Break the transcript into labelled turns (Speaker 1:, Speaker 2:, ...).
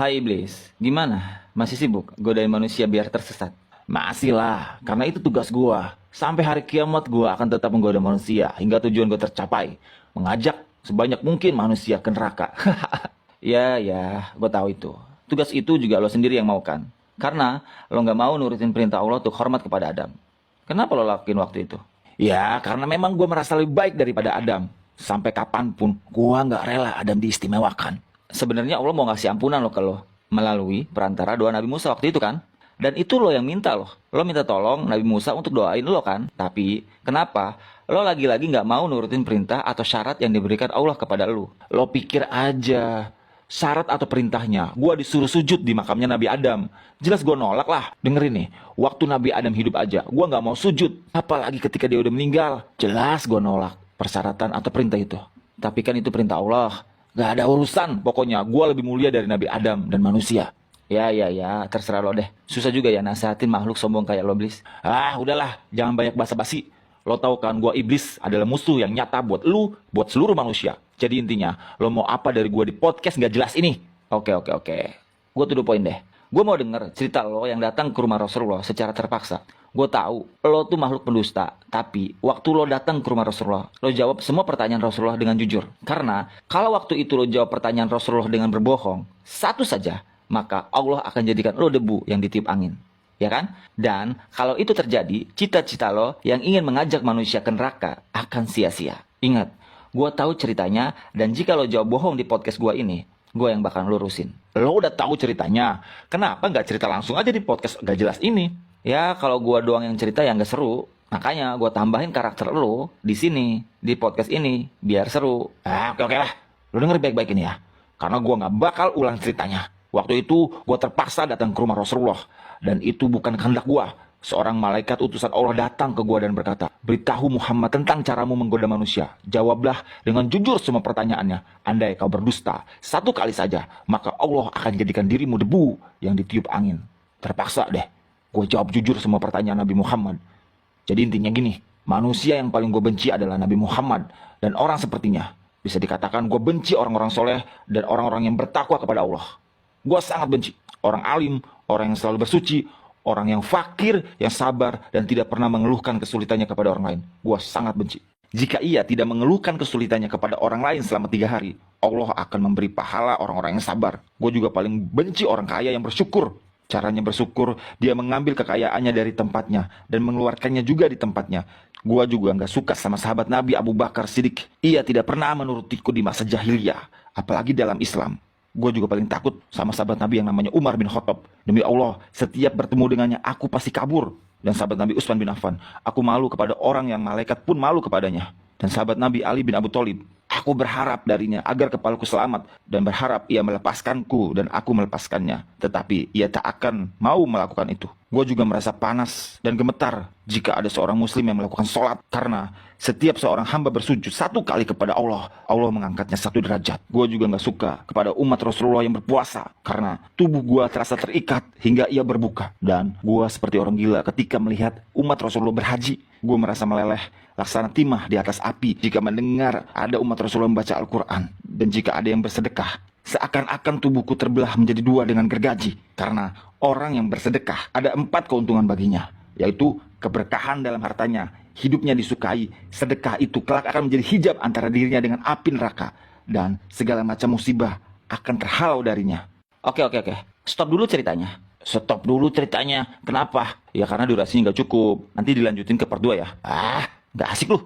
Speaker 1: Hai iblis, gimana? Masih sibuk godain manusia biar tersesat? Masih lah, karena itu tugas gua. Sampai hari kiamat gua akan tetap menggoda manusia hingga tujuan gua tercapai. Mengajak sebanyak mungkin manusia ke neraka. Ya, gua tahu itu. Tugas itu juga lo sendiri yang mau kan? Karena lo nggak mau nurutin perintah Allah untuk hormat kepada Adam. Kenapa lo lakuin waktu itu? Ya, karena memang gua merasa lebih baik daripada Adam. Sampai kapanpun gua nggak rela Adam diistimewakan. Sebenarnya Allah mau ngasih ampunan lo ke lo melalui perantara doa Nabi Musa waktu itu kan. Dan itu lo yang minta loh. Lo minta tolong Nabi Musa untuk doain lo kan. Tapi kenapa lo lagi-lagi nggak mau nurutin perintah atau syarat yang diberikan Allah kepada lo? Lo pikir aja syarat atau perintahnya gua disuruh sujud di makamnya Nabi Adam. Jelas gua nolak lah. Dengerin nih, waktu Nabi Adam hidup aja gua nggak mau sujud, apalagi ketika dia udah meninggal. Jelas gua nolak persyaratan atau perintah itu. Tapi kan itu perintah Allah. Gak ada urusan, pokoknya gue lebih mulia dari Nabi Adam dan manusia. Ya, terserah lo deh. Susah juga ya nasihatin makhluk sombong kayak lo, iblis. Ah, udahlah, jangan banyak basa-basi. Lo tahu kan, gue iblis adalah musuh yang nyata buat lu, buat seluruh manusia. Jadi intinya, lo mau apa dari gue di podcast gak jelas ini? Oke. Gue to the point deh. Gue mau denger cerita lo yang datang ke rumah Rasulullah secara terpaksa. Gue tahu lo tuh makhluk pendusta, tapi waktu lo datang ke rumah Rasulullah, lo jawab semua pertanyaan Rasulullah dengan jujur. Karena kalau waktu itu lo jawab pertanyaan Rasulullah dengan berbohong, satu saja, maka Allah akan jadikan lo debu yang ditiup angin. Ya kan? Dan kalau itu terjadi, cita-cita lo yang ingin mengajak manusia ke neraka akan sia-sia. Ingat, gue tahu ceritanya, dan jika lo jawab bohong di podcast gue ini, gue yang bakal lurusin. Lo udah tahu ceritanya, kenapa nggak cerita langsung aja di podcast gak jelas ini? Ya kalau gua doang yang cerita yang gak seru. Makanya gua tambahin karakter lo di sini, di podcast ini, biar seru. Oke lah. Lo denger baik-baik ini ya. Karena gua nggak bakal ulang ceritanya. Waktu itu gua terpaksa datang ke rumah Rasulullah. Dan itu bukan kehendak gua. Seorang malaikat utusan Allah datang ke gua dan berkata, beritahu Muhammad tentang caramu menggoda manusia. Jawablah dengan jujur semua pertanyaannya. Andai kau berdusta satu kali saja, maka Allah akan jadikan dirimu debu yang ditiup angin. Terpaksa deh. Gue jawab jujur semua pertanyaan Nabi Muhammad. Jadi intinya gini, manusia yang paling gue benci adalah Nabi Muhammad. Dan orang sepertinya, bisa dikatakan gue benci orang-orang soleh dan orang-orang yang bertakwa kepada Allah. Gue sangat benci orang alim, orang yang selalu bersuci, orang yang fakir, yang sabar, dan tidak pernah mengeluhkan kesulitannya kepada orang lain. Gue sangat benci. Jika ia tidak mengeluhkan kesulitannya kepada orang lain selama 3 hari, Allah akan memberi pahala orang-orang yang sabar. Gue juga paling benci orang kaya yang bersyukur. Caranya bersyukur, dia mengambil kekayaannya dari tempatnya dan mengeluarkannya juga di tempatnya. Gua juga nggak suka sama sahabat Nabi Abu Bakar Siddiq. Ia tidak pernah menurutiku di masa jahiliyah, apalagi dalam Islam. Gue juga paling takut sama sahabat Nabi yang namanya Umar bin Khattab. Demi Allah, setiap bertemu dengannya aku pasti kabur. Dan sahabat Nabi Utsman bin Affan, aku malu kepada orang yang malaikat pun malu kepadanya. Dan sahabat Nabi Ali bin Abu Thalib, aku berharap darinya agar kepalaku selamat dan berharap ia melepaskanku dan aku melepaskannya. Tetapi ia tak akan mau melakukan itu. Gue juga merasa panas dan gemetar jika ada seorang muslim yang melakukan sholat. Karena setiap seorang hamba bersujud satu kali kepada Allah, Allah mengangkatnya 1 derajat. Gue juga gak suka kepada umat Rasulullah yang berpuasa. Karena tubuh gue terasa terikat hingga ia berbuka. Dan gue seperti orang gila ketika melihat umat Rasulullah berhaji. Gue merasa meleleh laksana timah di atas api jika mendengar ada umat Rasulullah membaca Al-Quran. Dan jika ada yang bersedekah, seakan-akan tubuhku terbelah menjadi 2 dengan gergaji. Karena orang yang bersedekah ada 4 keuntungan baginya, yaitu keberkahan dalam hartanya, hidupnya disukai, sedekah itu kelak akan menjadi hijab antara dirinya dengan api neraka, dan segala macam musibah akan terhalau darinya. Oke. Stop dulu ceritanya. Kenapa? Ya karena durasinya gak cukup. Nanti dilanjutin ke part 2 ya. Gak asik lu.